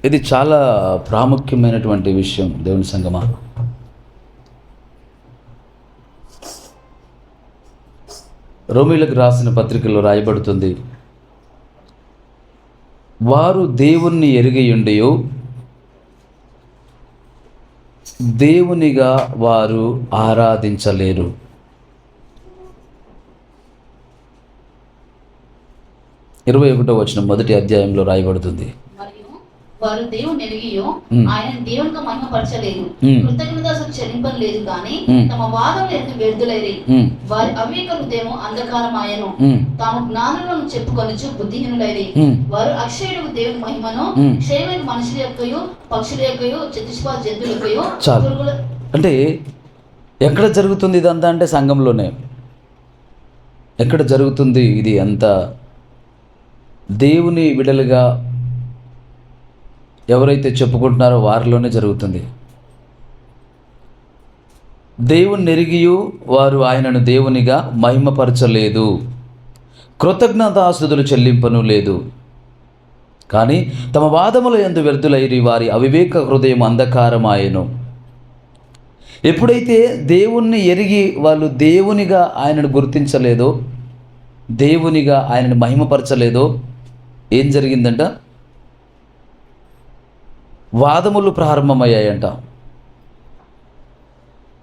ఇది చాలా ప్రాముఖ్యమైనటువంటి విషయం దేవుని సంగమా. రోమీలకు రాసిన పత్రికలో రాయబడుతుంది, వారు దేవుణ్ణి ఎరిగియుండియు దేవునిగా వారు ఆరాధించలేరు. 21వ వచనం మొదటి అధ్యాయంలో రాయబడుతుంది, వారు దేవుని ఎరిగియో ఆయన దేవునికి మహిమపరచలేదు, కృతజ్ఞతాస్తుతులు చెల్లింపలేదు కానీ తమ వాదములు ఎందు వ్యర్థులైరి. వారి అవివేక హృదయము అంధకారమాయెను, తాము జ్ఞానులను చెప్పుకొనుచు బుద్ధిహీనులైరి. వారు అక్షయుడు దేవుని మహిమను క్షయమైన మనుషుల యొక్కయు పక్షుల యొక్కయు చతుష్పా జంతువుల యొక్కయు పురుగుల. అంటే ఎక్కడ జరుగుతుంది ఇదంతా అంటే సంఘంలోనే. ఎక్కడ జరుగుతుంది ఇది అంతా? దేవుని విడలుగా ఎవరైతే చెప్పుకుంటున్నారో వారిలోనే జరుగుతుంది. దేవుని ఎరిగియు వారు ఆయనను దేవునిగా మహిమపరచలేదు, కృతజ్ఞతాస్తుతులు చెల్లింపను లేదు. కానీ తమ వాదముల యందు వ్యర్థులైరి, వారి అవివేక హృదయం అంధకారమాయెను. ఎప్పుడైతే దేవుణ్ణి ఎరిగి వాళ్ళు దేవునిగా ఆయనను గుర్తించలేదో, దేవునిగా ఆయనను మహిమపరచలేదో ఏం జరిగిందంట? వాదములు ప్రారంభమయ్యాయంట.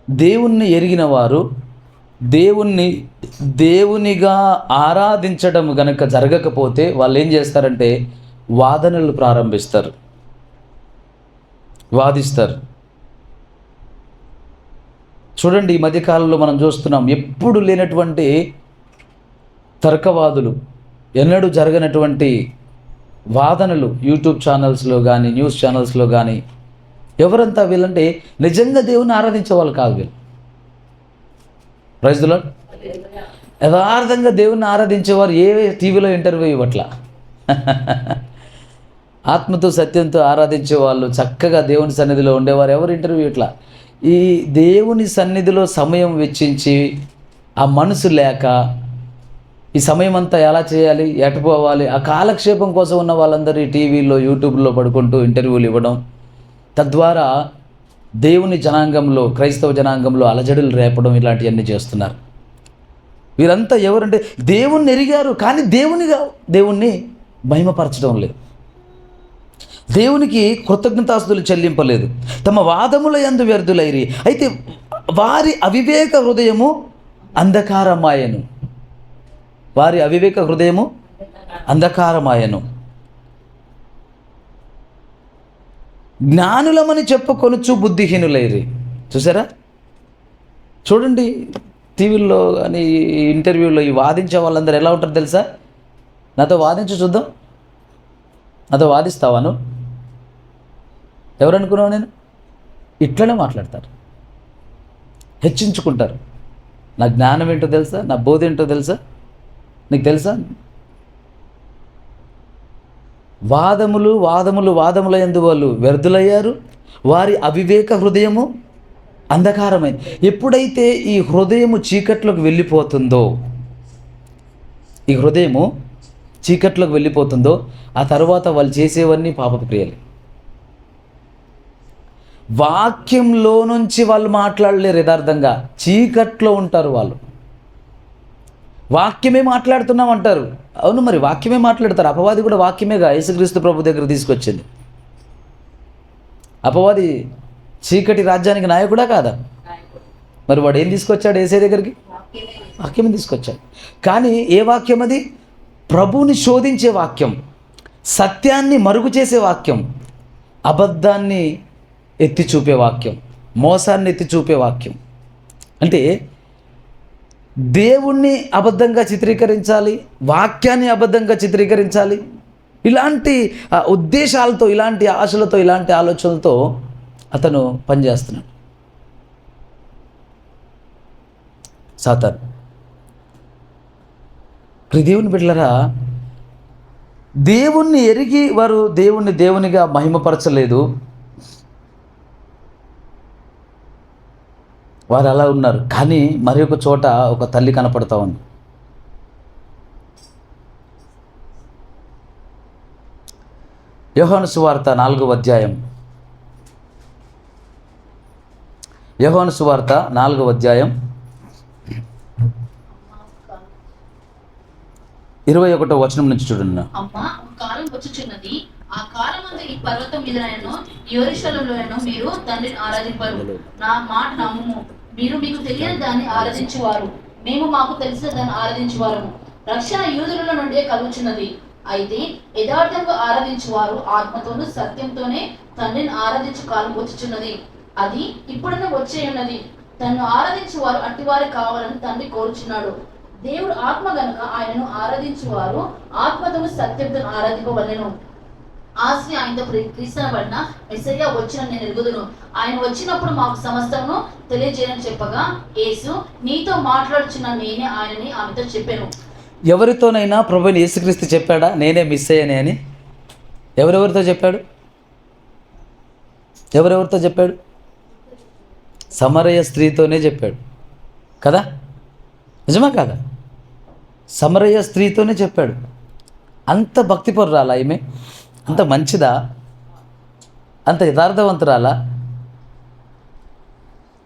దేవుణ్ణి ఎరిగిన వారు దేవుణ్ణి దేవునిగా ఆరాధించడం గనక జరగకపోతే వాళ్ళు ఏం చేస్తారంటే వాదనలు ప్రారంభిస్తారు, వాదిస్తారు. చూడండి, ఈ మధ్యకాలంలో మనం చూస్తున్నాం ఎప్పుడు లేనటువంటి తర్కవాదులు, ఎన్నడూ జరగనటువంటి వాదనలు యూట్యూబ్ ఛానల్స్లో కానీ న్యూస్ ఛానల్స్లో కానీ. ఎవరంతా వీళ్ళంటే నిజంగా దేవుని ఆరాధించే వాళ్ళు కాదు వీళ్ళు. Praise the Lord. యథార్థంగా దేవుని ఆరాధించేవారు ఏ టీవీలో ఇంటర్వ్యూ ఇవ్వట్లా. ఆత్మతో సత్యంతో ఆరాధించే వాళ్ళు, చక్కగా దేవుని సన్నిధిలో ఉండేవారు ఎవరు ఇంటర్వ్యూ ఇట్లా. ఈ దేవుని సన్నిధిలో సమయం వెచ్చించి ఆ మనసు లేక ఈ సమయం అంతా ఎలా చేయాలి, ఎటుపోవాలి, ఆ కాలక్షేపం కోసం ఉన్న వాళ్ళందరూ ఈ టీవీలో యూట్యూబ్లో పడుకుంటూ ఇంటర్వ్యూలు ఇవ్వడం, తద్వారా దేవుని జనాంగంలో, క్రైస్తవ జనాంగంలో అలజడులు రేపడం, ఇలాంటివన్నీ చేస్తున్నారు. వీరంతా ఎవరంటే దేవుణ్ణి ఎరిగారు కానీ దేవుణ్ణి మహిమపరచడం లేదు, దేవునికి కృతజ్ఞతాస్తుతులు చెల్లింపలేదు, తమ వాదముల యందు వ్యర్థులైరి. అయితే వారి అవివేక హృదయము అంధకారమాయెను, వారి అవివేక హృదయము అంధకారమాయెను. జ్ఞానులమని చెప్పుకొనుచు బుద్ధిహీనులైరి. చూసారా? చూడండి, టీవీల్లో కానీ ఇంటర్వ్యూలో ఈ వాదించే వాళ్ళందరూ ఎలా ఉంటారు తెలుసా? నాతో వాదించు చూద్దాం, నాతో వాదిస్తావాను, ఎవరనుకున్నావు నేను? ఇట్లనే మాట్లాడతారు, హెచ్చించుకుంటారు. నా జ్ఞానం ఏంటో తెలుసా, నా బోధ ఏంటో తెలుసా, నీకు తెలుసా? వాదముల యందు వాళ్ళు వ్యర్థులయ్యారు, వారి అవివేక హృదయము అంధకారమైంది. ఎప్పుడైతే ఈ హృదయము చీకట్లోకి వెళ్ళిపోతుందో, ఈ హృదయము చీకట్లోకి వెళ్ళిపోతుందో ఆ తర్వాత వాళ్ళు చేసేవన్నీ పాపపు క్రియలు. వాక్యంలో నుంచి వాళ్ళు మాట్లాడలేరు యథార్థంగా, చీకట్లో ఉంటారు వాళ్ళు. వాక్యమే మాట్లాడుతున్నాం అంటారు. అవును, మరి వాక్యమే మాట్లాడతారు. అపవాది కూడా వాక్యమేగా యేసుక్రీస్తు ప్రభు దగ్గర తీసుకొచ్చింది. అపవాది చీకటి రాజ్యానికి నాయకుడా కాదా? మరి వాడు ఏం తీసుకొచ్చాడు యేసే దగ్గరికి? వాక్యమే తీసుకొచ్చాడు. కానీ ఏ వాక్యం అది? ప్రభువుని శోధించే వాక్యం, సత్యాన్ని మరుగు చేసే వాక్యం, అబద్ధాన్ని ఎత్తి చూపే వాక్యం, మోసాన్ని ఎత్తి చూపే వాక్యం. అంటే దేవుణ్ణి అబద్ధంగా చిత్రీకరించాలి, వాక్యాన్ని అబద్ధంగా చిత్రీకరించాలి. ఇలాంటి ఉద్దేశాలతో, ఇలాంటి ఆశలతో, ఇలాంటి ఆలోచనలతో అతను పనిచేస్తున్నాడు సాతాను. దేవుని బిడ్డలారా, దేవుణ్ణి ఎరిగి వారు దేవునిగా మహిమపరచలేదు. వారు అలా ఉన్నారు. కానీ మరి ఒక చోట ఒక తల్లి కనపడతా ఉంది. యోహాను సువార్త 4వ అధ్యాయం. యోహాను సువార్త 4వ అధ్యాయం 21వ వచనం నుంచి చూడండి. అమ్మా, కాలం వచ్చుచున్నది, ఆ కాలమందు ఈ పర్వతం మీదనైనను యెరూషలేములోనైనను మీరు తండ్రిని ఆరాధింపరు. నా మాట నమ్ముము. మీరు మీకు తెలియని దాన్ని ఆరాధించువారు, మేము మాకు తెలిసిన దాన్ని ఆరాధించువారు. రక్షణ యూదుల నుండే కలుగుచున్నది. అయితే యథార్థంగా ఆరాధించువారు ఆత్మతోనూ సత్యంతోనే తండ్రిని ఆరాధించు కాలం వచ్చుచున్నది, అది ఇప్పుడునే వచ్చే ఉన్నది. తన్ను ఆరాధించువారు అట్టివారే కావాలని తండ్రి కోరుచున్నాడు. దేవుడు ఆత్మ గనుక ఆయనను ఆరాధించువారు ఆత్మతోనూ సత్యంతోను ఆరాధింపవలెను. ఆ స్త్రీ ఆయనతో క్రీస్తునబడిన మెస్సయ్య వచ్చిన నేను ఎరుగుదును, ఆయన వచ్చినప్పుడు మాకు సమస్తమును తెలియజేయని చెప్పగా, యేసు, నీతో మాట్లాడుచున్న నేనే ఆయనని ఆమెతో చెప్పాను. ఎవరితోనైనా ప్రభువుని యేసుక్రీస్తు చెప్పాడా నేనే మెస్సయ్యనే అని? ఎవరెవరితో చెప్పాడు? ఎవరెవరితో చెప్పాడు? సమరయ స్త్రీతోనే చెప్పాడు కదా, నిజమా కాదా? సమరయ స్త్రీతోనే చెప్పాడు. అంత భక్తిపరురాలా ఈమె? అంత మంచిదా? అంత యథార్థవంతురాలా?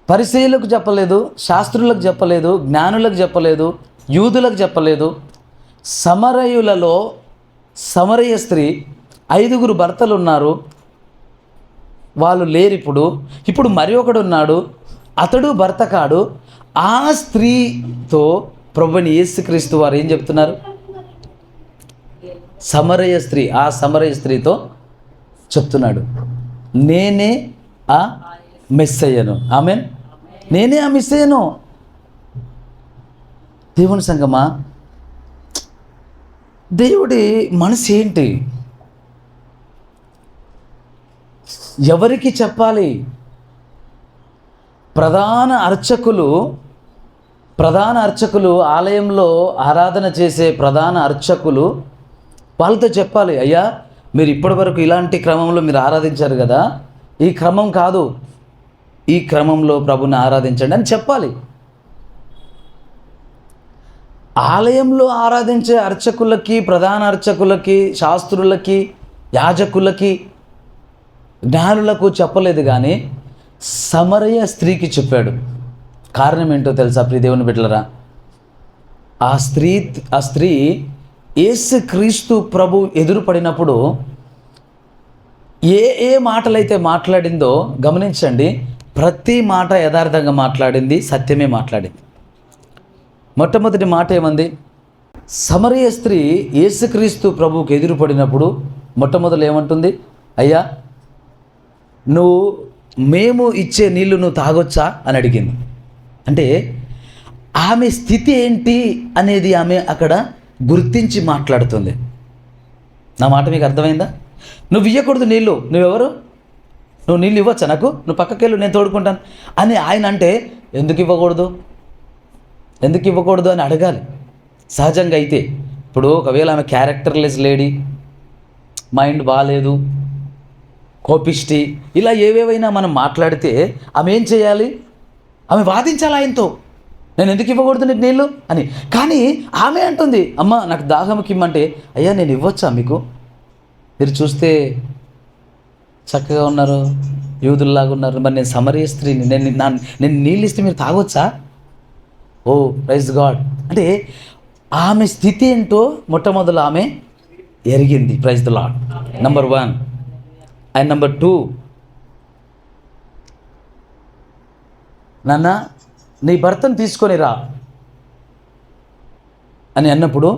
పరిసయ్యులకు చెప్పలేదు, శాస్త్రులకు చెప్పలేదు, జ్ఞానులకు చెప్పలేదు, యూదులకు చెప్పలేదు. సమరయులలో సమరయ స్త్రీ, 5 భర్తలు ఉన్నారు, వాళ్ళు లేరు. ఇప్పుడు మరి ఒకడు ఉన్నాడు, అతడు భర్త కాడు. ఆ స్త్రీతో ప్రభువుని యేసుక్రీస్తు వారు ఏం చెప్తున్నారు? సమరయ స్త్రీ, ఆ సమరయ స్త్రీతో చెప్తున్నాడు, నేనే ఆ మెస్సయ్యను. ఆమేన్. నేనే ఆ మెస్సయ్యను. దేవుని సంగమా, దేవుడి మనసు ఏంటి? ఎవరికి చెప్పాలి? ప్రధాన అర్చకులు ఆలయంలో ఆరాధన చేసే ప్రధాన అర్చకులు వాళ్ళతో చెప్పాలి, అయ్యా మీరు ఇప్పటి వరకు ఇలాంటి క్రమంలో మీరు ఆరాధించారు కదా, ఈ క్రమం కాదు, ఈ క్రమంలో ప్రభుని ఆరాధించండి అని చెప్పాలి. ఆలయంలో ఆరాధించే అర్చకులకి, ప్రధాన అర్చకులకి, శాస్త్రులకి, యాజకులకి, జ్ఞానులకు చెప్పలేదు, కానీ సమరయ స్త్రీకి చెప్పాడు. కారణం ఏంటో తెలుసా ప్రియ దేవుని బిడ్డలరా? ఆ స్త్రీ యేసుక్రీస్తు ప్రభు ఎదురుపడినప్పుడు ఏ మాటలైతే మాట్లాడిందో గమనించండి. ప్రతి మాట యథార్థంగా మాట్లాడింది, సత్యమే మాట్లాడింది. మొట్టమొదటి మాట ఏమంది? సమరయ స్త్రీ యేసుక్రీస్తు ప్రభువుకి ఎదురుపడినప్పుడు మొట్టమొదలు ఏమంటుంది? అయ్యా, మేము ఇచ్చే నీళ్లు నువ్వు తాగొచ్చా అని అడిగింది. అంటే ఆమె స్థితి ఏంటి అనేది ఆమె అక్కడ గుర్తించి మాట్లాడుతుంది. నా మాట మీకు అర్థమైందా? నువ్వు ఇవ్వకూడదు నీళ్ళు, నువ్వెవరు? నువ్వు నీళ్ళు ఇవ్వచ్చా నాకు? నువ్వు పక్కకెళ్ళు, నేను తోడుకుంటాను అని ఆయన అంటే ఎందుకు ఇవ్వకూడదు అని అడగాలి సహజంగా. అయితే ఇప్పుడు ఒకవేళ ఆమె క్యారెక్టర్లెస్ లేడీ, మైండ్ బాగాలేదు, కోపిష్టి, ఇలా ఏవేవైనా మనం మాట్లాడితే ఆమె ఏం చేయాలి? ఆమె వాదించాలి ఆయనతో, నేను ఎందుకు ఇవ్వకూడదు నీకు నీళ్ళు అని. కానీ ఆమె అంటుంది, అమ్మ నాకు దాహంకి ఇమ్మంటే, అయ్యా నేను ఇవ్వచ్చా మీకు? మీరు చూస్తే చక్కగా ఉన్నారు, యూదుల్లాగా ఉన్నారు, మరి నేను సమరయ స్త్రీని, నేను నీళ్ళు ఇస్తే మీరు తాగొచ్చా? ఓ ప్రైజ్ గాడ్. అంటే ఆమె స్థితి ఏంటో మొట్టమొదలు ఆమె ఎరిగింది. Praise the Lord. Number 1. And number 2, నాన్న నీ భర్తను తీసుకొని రా అని అన్నప్పుడు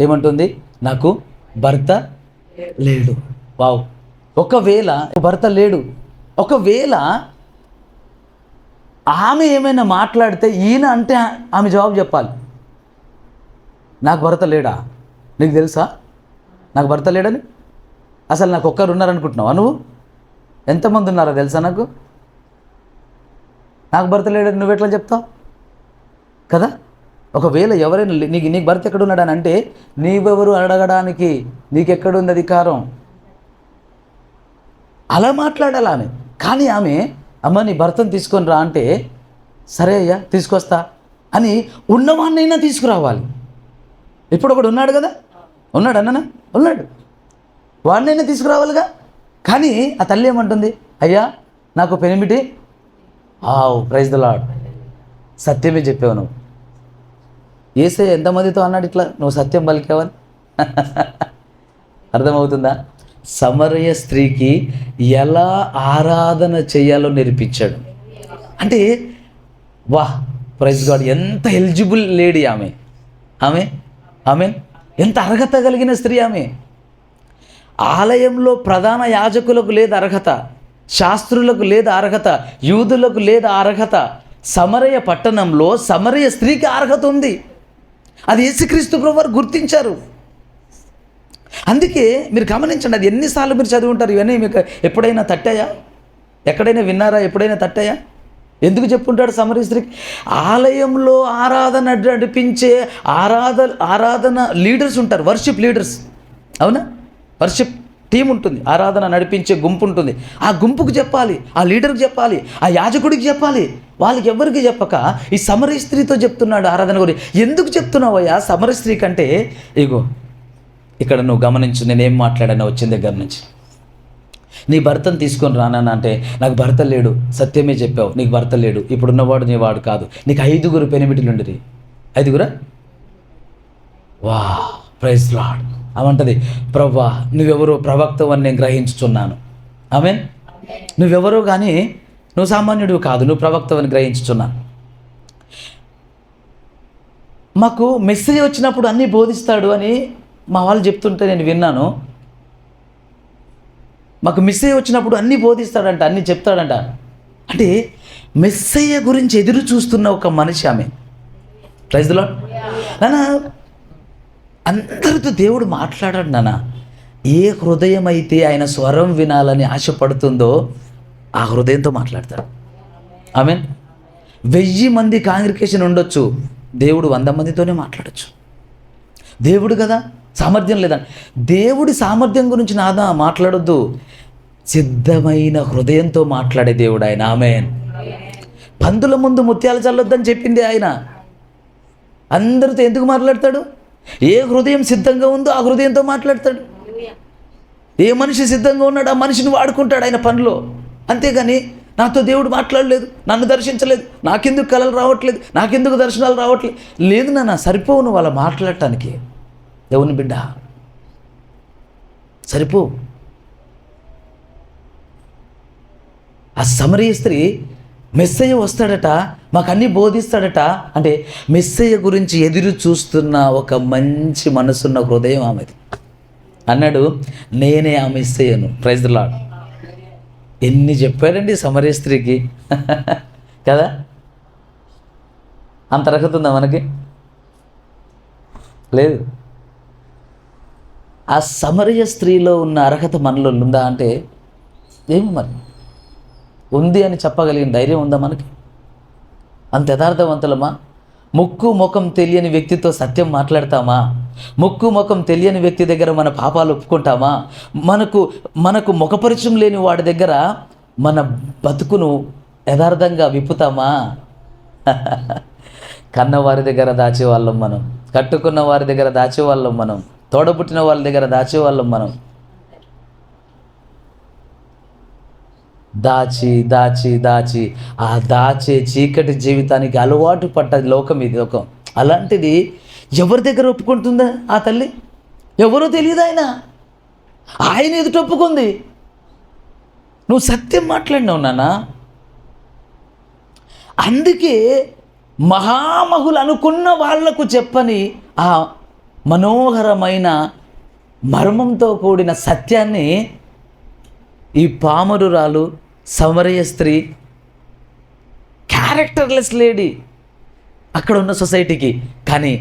ఏమంటుంది? నాకు భర్త లేడు. వావ్. ఒకవేళ భర్త లేడు, ఒకవేళ ఆమె ఏమైనా మాట్లాడితే ఈయన అంటే ఆమె జవాబు చెప్పాలి, నాకు భర్త లేడా? నీకు తెలుసా నాకు భర్త లేడని? అసలు నాకు ఒక్కరు ఉన్నారనుకుంటున్నావా నువ్వు? ఎంతమంది ఉన్నారో తెలుసా నాకు భర్త లేడని నువ్వు ఎట్లా చెప్తావు కదా? ఒకవేళ ఎవరైనా నీకు భర్త ఎక్కడున్నాడని అంటే నీవెవరు అడగడానికి, నీకెక్కడుంది అధికారం? అలా మాట్లాడాలి ఆమె. కానీ ఆమె, అమ్మ నీ భర్తను తీసుకొని రా అంటే, సరే అయ్యా తీసుకొస్తా అని ఉన్నవాన్నైనా తీసుకురావాలి. ఇప్పుడు ఒకడు ఉన్నాడు కదా, ఉన్నాడు అన్ననా? ఉన్నాడు. వాడినైనా తీసుకురావాలిగా. కానీ ఆ తల్లి ఏమంటుంది, అయ్యా నాకు పెనిమిటి. ప్రైజ్ ద లార్డ్, సత్యమే చెప్పావు నువ్వు. యేసయ్య ఎంతమందితో అన్నాడు ఇట్లా, నువ్వు సత్యం పలికావని? అర్థమవుతుందా? సమరయ స్త్రీకి ఎలా ఆరాధన చేయాలో నేర్పించాడు. అంటే ప్రైజ్ గాడ్, ఎంత ఎలిజిబుల్ లేడీ ఆమె. ఆమె ఎంత అర్హత కలిగిన స్త్రీ ఆమె. ఆలయంలో ప్రధాన యాజకులకు లేదు అర్హత, శాస్త్రులకు లేదు అర్హత, యూదులకు లేదు అర్హత. సమరయ పట్టణంలో సమరయ స్త్రీకి అర్హత ఉంది. అది యేసుక్రీస్తు ప్రభువారు గుర్తించారు. అందుకే మీరు గమనించండి, అది ఎన్నిసార్లు మీరు చదివి ఉంటారు. ఇవన్నీ మీకు ఎప్పుడైనా తట్టాయా? ఎక్కడైనా విన్నారా? ఎప్పుడైనా తట్టాయా? ఎందుకు చెప్పుంటాడు సమరయ స్త్రీకి? ఆలయంలో ఆరాధన నడిపించే ఆరాధన లీడర్స్ ఉంటారు, వర్షిప్ లీడర్స్. అవునా? వర్షిప్ టీం ఉంటుంది, ఆరాధన నడిపించే గుంపు ఉంటుంది. ఆ గుంపుకు చెప్పాలి, ఆ లీడర్కి చెప్పాలి, ఆ యాజకుడికి చెప్పాలి. వాళ్ళకి ఎవరికి చెప్పక ఈ సమరయ స్త్రీతో చెప్తున్నాడు ఆరాధన గురించి. ఎందుకు చెప్తున్నావయ్యా సమరయ స్త్రీ కంటే? ఇగో ఇక్కడ నువ్వు గమనించు, నేనేం మాట్లాడాను వచ్చిన దగ్గర నుంచి. నీ భర్తను తీసుకొని రానా అంటే, నాకు భర్త లేడు. సత్యమే చెప్పావు, నీకు భర్త లేడు. ఇప్పుడున్నవాడు నీ వాడు కాదు. నీకు 5 పెనిమిటిలు ఉండిరి. 5? Praise lord. అవంటది, ప్రభువా నువ్వెవరో ప్రవక్తవని నేను గ్రహించుచున్నాను. ఆమేన్. నువ్వెవరో కానీ నువ్వు సామాన్యుడు కాదు, నువ్వు ప్రవక్తవని గ్రహించుచున్నాను. మాకు మెస్సేజ్ వచ్చినప్పుడు అన్నీ బోధిస్తాడు అని మా వాళ్ళు చెప్తుంటే నేను విన్నాను. మాకు మెస్సేజ్ వచ్చినప్పుడు అన్నీ బోధిస్తాడంట, అన్నీ చెప్తాడంట. అంటే మెస్సయ్య గురించి ఎదురు చూస్తున్న ఒక మనిషి ఆమె. Praise the Lord. నాన్న, అందరితో దేవుడు మాట్లాడాడు నాన్న. ఏ హృదయం అయితే ఆయన స్వరం వినాలని ఆశపడుతుందో ఆ హృదయంతో మాట్లాడతాడు. ఆమేన్. 1000 మంది కాంగ్రిగేషన్ ఉండొచ్చు, దేవుడు 100 మందితోనే మాట్లాడచ్చు. దేవుడు కదా, సామర్థ్యం లేదండి. దేవుడి సామర్థ్యం గురించి నాదా మాట్లాడొద్దు, సిద్ధమైన హృదయంతో మాట్లాడే దేవుడు ఆయన. ఆమేన్. పందుల ముందు ముత్యాలు చల్లొద్దని చెప్పింది ఆయన. అందరితో ఎందుకు మాట్లాడతాడు? ఏ హృదయం సిద్ధంగా ఉందో ఆ హృదయంతో మాట్లాడతాడు. ఏ మనిషి సిద్ధంగా ఉన్నాడు ఆ మనిషిని వాడుకుంటాడు ఆయన పనిలో. అంతేగాని నాతో దేవుడు మాట్లాడలేదు, నన్ను దర్శించలేదు, నాకెందుకు కళలు రావట్లేదు, నాకెందుకు దర్శనాలు రావట్లేదు, లేదు నాన్న, సరిపోవు నువ్వు అలా మాట్లాడటానికి. దేవుని బిడ్డ సరిపోవు. ఆ సమరయ స్త్రీ మెస్సయ్య వస్తాడట, మాకు అన్నీ బోధిస్తాడట అంటే మెస్సయ్య గురించి ఎదురు చూస్తున్న ఒక మంచి మనసున్న హృదయం ఆమెది. అన్నాడు, నేనే ఆ మెస్సయ్యను. Praise the lord. ఎన్ని చెప్పాడండి సమరయ స్త్రీకి కదా. అంత అర్హత ఉందా మనకి? లేదు. ఆ సమరయ స్త్రీలో ఉన్న అర్హత మనలో ఉందా అంటే ఏమో మరి. ఉంది అని చెప్పగలిగిన ధైర్యం ఉందా మనకి? అంత యథార్థవంతులమా? ముక్కు ముఖం తెలియని వ్యక్తితో సత్యం మాట్లాడతామా? ముక్కు ముఖం తెలియని వ్యక్తి దగ్గర మన పాపాలు ఒప్పుకుంటామా? మనకు ముఖపరిచయం లేని వాడి దగ్గర మన బతుకును యథార్థంగా విప్పుతామా? కన్నవారి దగ్గర దాచేవాళ్ళం మనం, కట్టుకున్న వారి దగ్గర దాచేవాళ్ళం మనం, తోడబుట్టిన వాళ్ళ దగ్గర దాచేవాళ్ళం మనం. దాచి ఆ దాచే చీకటి జీవితానికి అలవాటు పడ్డ లోకం ఇది. లోకం అలాంటిది ఎవరి దగ్గర ఒప్పుకుంటుందా ఆ తల్లి? ఎవరో తెలియదు. ఆయన ఎదుట ఒప్పుకుంది. నువ్వు సత్యం మాట్లాడినావు నాన్న. అందుకే మహామహులు అనుకున్న వాళ్లకు చెప్పని ఆ మనోహరమైన మర్మంతో కూడిన సత్యాన్ని ఈ పామరురాలు సమరయ స్త్రీ, క్యారెక్టర్లెస్ లేడీ అక్కడ ఉన్న సొసైటీకి, కానీ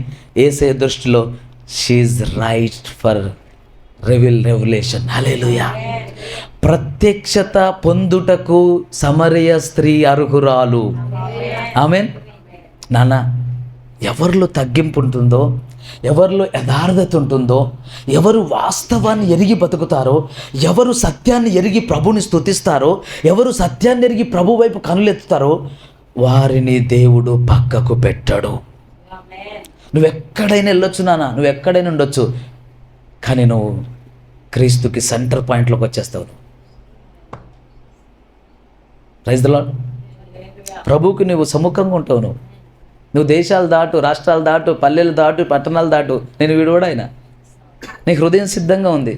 యేసయ్య దృష్టిలో షీఈస్ రైట్ ఫర్ రెవల్యూషన్. హల్లెలూయా. ప్రత్యక్షత పొందుటకు సమరయ స్త్రీ అర్హురాలు. ఆమేన్. నాన్న, ఎవరిలో తగ్గింపు ఉంటుందో, ఎవరిలో యథార్థత ఉంటుందో, ఎవరు వాస్తవాన్ని ఎరిగి బతుకుతారో, ఎవరు సత్యాన్ని ఎరిగి ప్రభుని స్తుతిస్తారో, ఎవరు సత్యాన్ని ఎరిగి ప్రభు వైపు కనులెత్తుతారో వారిని దేవుడు పక్కకు పెట్టడు. నువ్వెక్కడైనా వెళ్ళొచ్చు నాన్న, నువ్వెక్కడైనా ఉండొచ్చు, కానీ నువ్వు క్రీస్తుకి సెంటర్ పాయింట్లోకి వచ్చేస్తావు. Praise the Lord. ప్రభువుకి నువ్వు సముఖంగా ఉంటావు. నువ్వు దేశాలు దాటు, రాష్ట్రాలు దాటు, పల్లెలు దాటు, పట్టణాలు దాటు. నేను వీడోడు ఆయన. నీ హృదయం సిద్ధంగా ఉంది,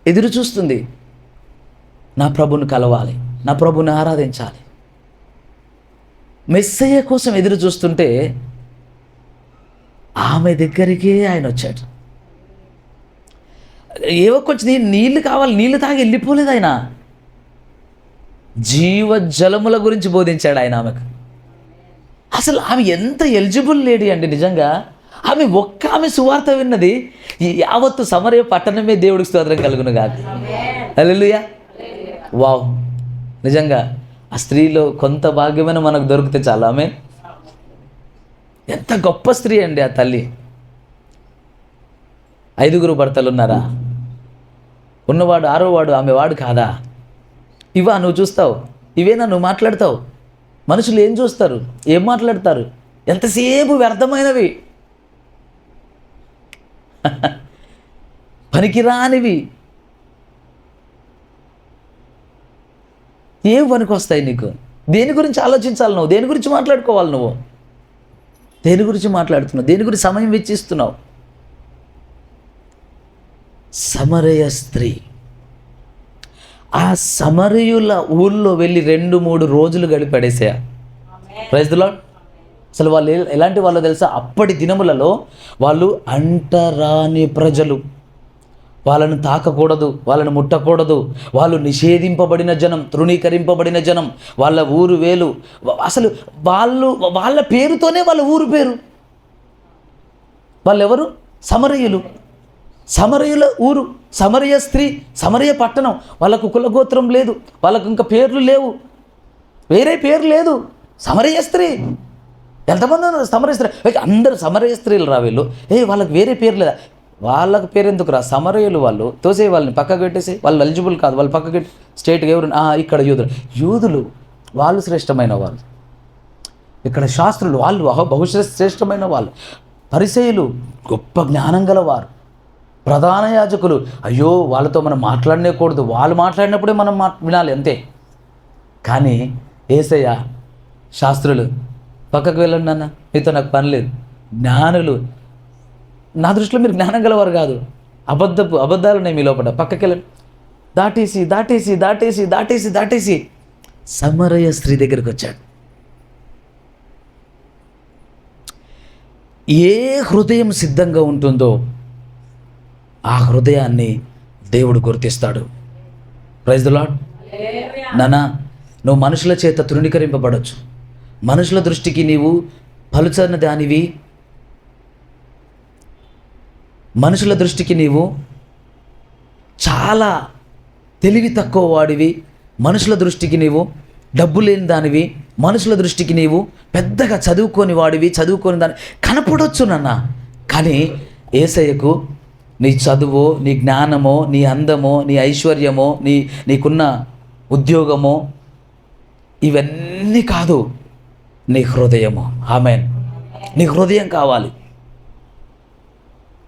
ఎదురు చూస్తుంది. నా ప్రభుని కలవాలి, నా ప్రభుని ఆరాధించాలి. మెస్సయ్య కోసం ఎదురు చూస్తుంటే ఆమె దగ్గరికే ఆయన వచ్చాడు. ఏవో కొంచెం నీళ్ళు కావాలి, నీళ్ళు తాగి వెళ్ళిపోలేదు ఆయన. జీవజలముల గురించి బోధించాడు ఆయన ఆమెకు. అసలు ఆమె ఎంత ఎలిజిబుల్ లేడీ అండి నిజంగా. ఆమె సువార్త విన్నది యావత్తు సమరయ పట్టణమే దేవుడికి స్తోత్రం కలుగును గాక. హల్లెలూయా. వావ్, నిజంగా ఆ స్త్రీలో కొంత భాగ్యమైన మనకు దొరికితే చాలా. ఆమె ఎంత గొప్ప స్త్రీ అండి ఆ తల్లి. 5 భర్తలు ఉన్నారా? ఉన్నవాడు 6వ వాడు ఆమె వాడు కాదా? ఇవా నువ్వు చూస్తావు? ఇవేనా నువ్వు మాట్లాడతావు? మనుషులు ఏం చూస్తారు, ఏం మాట్లాడతారు? ఎంతసేపు వ్యర్థమైనవి, పనికిరానివి. ఏం పనికి వస్తాయి నీకు? దేని గురించి ఆలోచించాలి నువ్వు? దేని గురించి మాట్లాడుకోవాలి నువ్వు? దేని గురించి మాట్లాడుతున్నావు? దేని గురించి సమయం వెచ్చిస్తున్నావు? సమరయ స్త్రీ ఆ సమరయుల ఊళ్ళో వెళ్ళి 2-3 రోజులు గడిపడేసా. Praise the lord. అసలు వాళ్ళు ఎలాంటి వాళ్ళో తెలుసా? అప్పటి దినములలో వాళ్ళు అంటరాని ప్రజలు. వాళ్ళను తాకకూడదు, వాళ్ళను ముట్టకూడదు. వాళ్ళు నిషేధింపబడిన జనం, తృణీకరింపబడిన జనం. వాళ్ళ ఊరు వేలు. అసలు వాళ్ళ పేరుతోనే వాళ్ళ ఊరు పేరు. వాళ్ళెవరు? సమరయులు. సమరయుల ఊరు, సమరయ స్త్రీ, సమరయ పట్టణం. వాళ్ళకు కులగోత్రం లేదు, వాళ్ళకు ఇంకా పేర్లు లేవు, వేరే పేరు లేదు. సమరయ స్త్రీ. ఎంతమంది ఉన్నారు సమరయ స్త్రీ? అందరూ సమరయ స్త్రీలు రా వీళ్ళు. వాళ్ళకి వేరే పేరు లేదా? వాళ్ళకి పేరు ఎందుకు రా? సమరయులు. వాళ్ళు తోసే, వాళ్ళని పక్కకు పెట్టేసి, వాళ్ళు ఎలిజిబుల్ కాదు, వాళ్ళు పక్కకు పెట్టి స్టేట్గా ఎవరు? ఇక్కడ యూదులు వాళ్ళు శ్రేష్టమైన వాళ్ళు. ఇక్కడ శాస్త్రులు వాళ్ళు బహుశ్రేష్టమైన వాళ్ళు. పరిసయ్యులు గొప్ప జ్ఞానం గలవారు. ప్రధాన యాజకులు అయ్యో వాళ్ళతో మనం మాట్లాడనేకూడదు, వాళ్ళు మాట్లాడినప్పుడే మనం వినాలి అంతే. కానీ యేసయ్య శాస్త్రులు పక్కకు వెళ్ళండి నాన్న, మీతో నాకు పని లేదు. జ్ఞానులు, నా దృష్టిలో మీరు జ్ఞానం గలవారు కాదు, అబద్ధాలు ఉన్నాయి మీ లోపల, పక్కకి వెళ్ళండి. దాటేసి దాటేసి దాటేసి దాటేసి దాటేసి సమరయ స్త్రీ దగ్గరికి వచ్చాడు. ఏ హృదయం సిద్ధంగా ఉంటుందో ఆ హృదయాన్ని దేవుడు గుర్తిస్తాడు. Praise the Lord. నానా, నువ్వు మనుషుల చేత తృణీకరింపబడవచ్చు. మనుషుల దృష్టికి నీవు పలుచని దానివి, మనుషుల దృష్టికి నీవు చాలా తెలివి తక్కువ వాడివి, మనుషుల దృష్టికి నీవు డబ్బు లేని దానివి, మనుషుల దృష్టికి నీవు పెద్దగా చదువుకోని వాడివి, చదువుకోని దాని కనపడవచ్చు నాన్న. కానీ యేసయ్యకు నీ చదువో, నీ జ్ఞానమో, నీ అందమో, నీ ఐశ్వర్యమో, నీకున్న ఉద్యోగమో ఇవన్నీ కాదు, నీ హృదయము. ఆమేన్. నీ హృదయం కావాలి.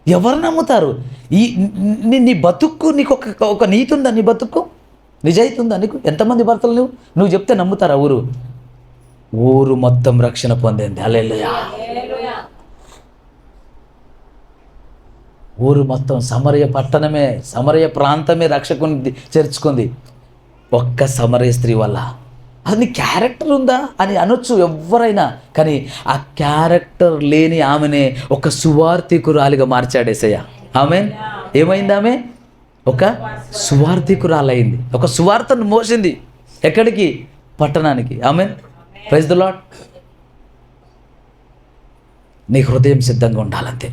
ఎవరు నమ్ముతారు? నీ బతుక్కు నీకు ఒక నీతి ఉందా? నీ బతుక్కు నిజాయితీ ఉందా నీకు? ఎంతమంది భర్తలు నువ్వు చెప్తే నమ్ముతారా? ఊరు మొత్తం రక్షణ పొందింది. హల్లెలూయా. ఊరు మొత్తం సమరయ పట్టణమే, సమరయ ప్రాంతమే రక్షకుని చేర్చుకుంది ఒక్క సమరయ స్త్రీ వల్ల. అది నీ క్యారెక్టర్ ఉందా అని అనొచ్చు ఎవరైనా, కానీ ఆ క్యారెక్టర్ లేని ఆమెనే ఒక సువార్థికురాలిగా మార్చాడు యేసయ్య. ఆమెన్. ఏమైంది? ఆమె ఒక సువార్థికురాలైంది. ఒక సువార్తను మోసింది. ఎక్కడికి? పట్టణానికి. ఆమెన్. Praise the Lord. నీ హృదయం సిద్ధంగా ఉండాలంతే.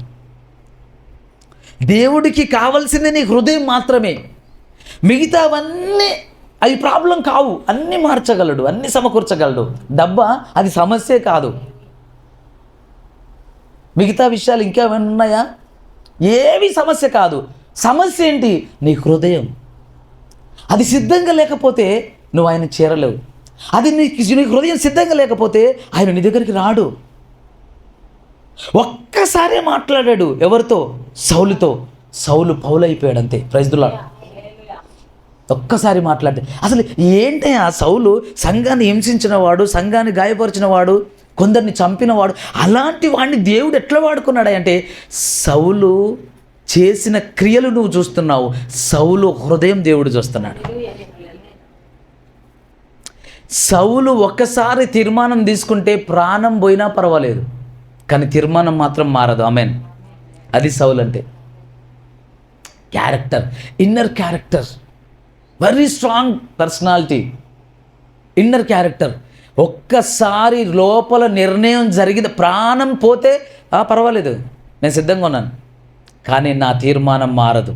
దేవుడికి కావాల్సింది నీ హృదయం మాత్రమే. మిగతావన్నీ అవి ప్రాబ్లం కావు. అన్నీ మార్చగలడు, అన్నీ సమకూర్చగలడు. డబ్బా అది సమస్యే కాదు. మిగతా విషయాలు ఇంకా ఉన్నాయా? ఏవి సమస్య కాదు. సమస్య ఏంటి? నీ హృదయం. అది సిద్ధంగా లేకపోతే నువ్వు ఆయన చేరలేవు. అది నీ హృదయం సిద్ధంగా లేకపోతే ఆయన నీ దగ్గరికి రాడు. ఒక్కసారే మాట్లాడాడు ఎవరితో? సౌలుతో. సౌలు పౌలు అయిపోయాడు అంతే. Praise the Lord. ఒక్కసారి మాట్లాడితే అసలు ఏంటి ఆ సౌలు సంఘాన్ని హింసించిన వాడు, సంఘాన్ని గాయపరిచిన వాడు, కొందరిని చంపినవాడు, అలాంటి వాడిని దేవుడు ఎట్లా వాడుకున్నాడు అంటే, సౌలు చేసిన క్రియలు నువ్వు చూస్తున్నావు, సౌలు హృదయం దేవుడు చూస్తున్నాడు. సౌలు ఒక్కసారి తీర్మానం తీసుకుంటే ప్రాణం పోయినా పర్వాలేదు, కానీ తీర్మానం మాత్రం మారదు. ఆమెన్. అది సౌలు అంటే. Character, inner character, very strong personality, inner character. ఒక్కసారి లోపల నిర్ణయం జరిగింది, ప్రాణం పోతే పర్వాలేదు, నేను సిద్ధంగా ఉన్నాను, కానీ నా తీర్మానం మారదు.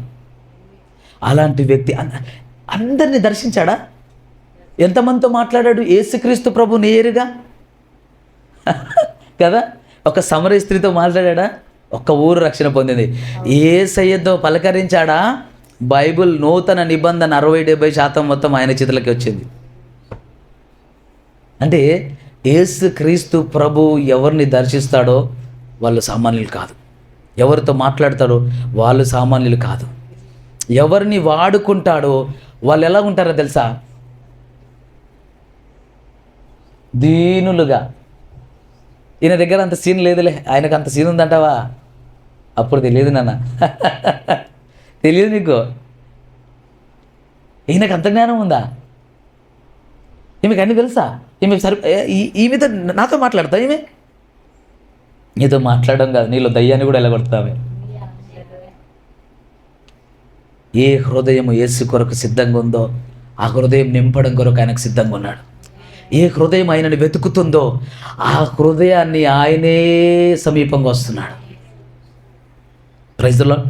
అలాంటి వ్యక్తి అందరినీ దర్శించాడా? ఎంతమందితో మాట్లాడాడు? యేసుక్రీస్తు ప్రభు నేరుగా కదా. ఒక సమరయ స్త్రీతో మాట్లాడా? ఒక్క ఊరు రక్షణ పొందింది. యేసయ్యతో పలకరించాడా? బైబిల్ నూతన నిబంధన 60-70% మొత్తం ఆయన చేతులకి వచ్చింది. అంటే యేసుక్రీస్తు ప్రభు ఎవరిని దర్శిస్తాడో వాళ్ళు సామాన్యులు కాదు, ఎవరితో మాట్లాడతాడో వాళ్ళు సామాన్యులు కాదు, ఎవరిని వాడుకుంటాడో వాళ్ళు ఎలా ఉంటారో తెలుసా? దీనులుగా. ఈయన దగ్గర అంత సీన్ లేదులే, ఆయనకు అంత సీన్ ఉందంటావా? అప్పుడు తెలియదు నాన్న, తెలియదు నీకు. ఈయనకు అంత జ్ఞానం ఉందా? ఈమెకు అన్నీ తెలుసా? ఈమె ఈమెతో నాతో మాట్లాడతా? ఈమె నీతో మాట్లాడడం కాదు, నీలో దయ్యాన్ని కూడా ఎలగొడతావే. ఏ హృదయం యేసు కొరకు సిద్ధంగా ఉందో ఆ హృదయం నింపడం కొరకు ఆయనకు సిద్ధంగా ఉన్నాడు. ఏ హృదయం ఆయనను వెతుకుతుందో ఆ హృదయాన్ని ఆయనే సమీపంగా వస్తున్నాడు. Praise the lord.